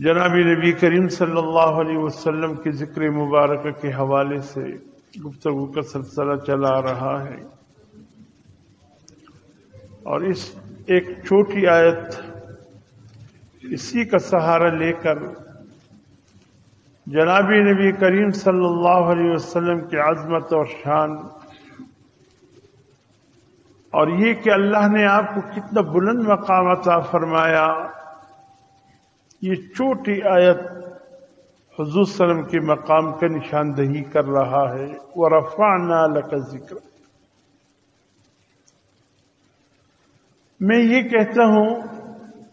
جناب نبی کریم صلی اللہ علیہ وسلم کے ذکر مبارکہ کے حوالے سے گفتگو کا سلسلہ چلا رہا ہے، اور اس ایک چھوٹی آیت اسی کا سہارا لے کر جناب نبی کریم صلی اللہ علیہ وسلم کی عظمت اور شان، اور یہ کہ اللہ نے آپ کو کتنا بلند مقام عطا فرمایا، یہ چھوٹی آیت حضور صلی اللہ علیہ وسلم کے مقام کا نشاندہی کر رہا ہے۔ وَرَفَعْنَا لَكَ ذِكْرَكَ۔ میں یہ کہتا ہوں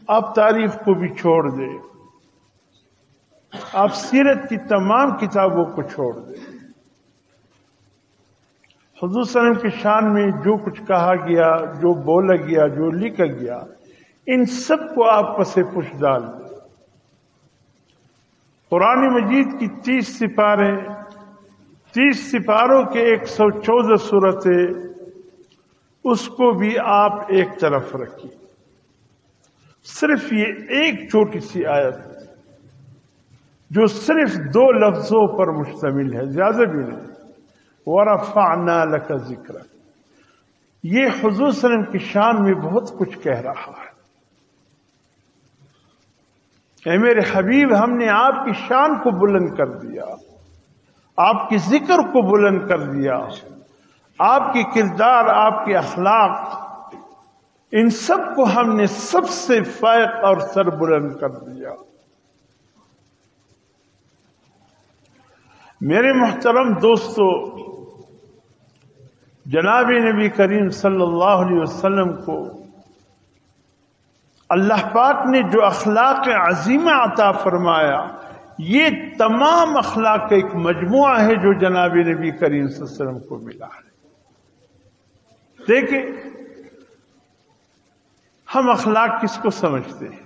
آپ تاریخ کو بھی چھوڑ دیں، آپ سیرت کی تمام کتابوں کو چھوڑ دیں، حضور صلی اللہ علیہ وسلم کی شان میں جو کچھ کہا گیا، جو بولا گیا، جو لکھا گیا، ان سب کو آپ پس پش ڈال دیں۔ قرآن مجید کی 30 سپارے، 30 سپاروں کے 114 سورتیں، اس کو بھی آپ ایک طرف رکھیے، صرف یہ ایک چھوٹی سی آیت جو صرف 2 لفظوں پر مشتمل ہے، زیادہ بھی نہیں۔ وَرَفَعْنَا لَكَ ذِكْرَكَ، یہ حضور صلی اللہ علیہ وسلم کی شان میں بہت کچھ کہہ رہا ہے۔ اے میرے حبیب، ہم نے آپ کی شان کو بلند کر دیا، آپ کی ذکر کو بلند کر دیا، آپ کی کردار، آپ کے اخلاق، ان سب کو ہم نے سب سے فائق اور سر بلند کر دیا۔ میرے محترم دوستو، جناب نبی کریم صلی اللہ علیہ وسلم کو اللہ پاک نے جو اخلاق عظیمہ عطا فرمایا، یہ تمام اخلاق کا ایک مجموعہ ہے جو جناب نبی کریم صلی اللہ علیہ وسلم کو ملا ہے۔ دیکھیں، ہم اخلاق کس کو سمجھتے ہیں؟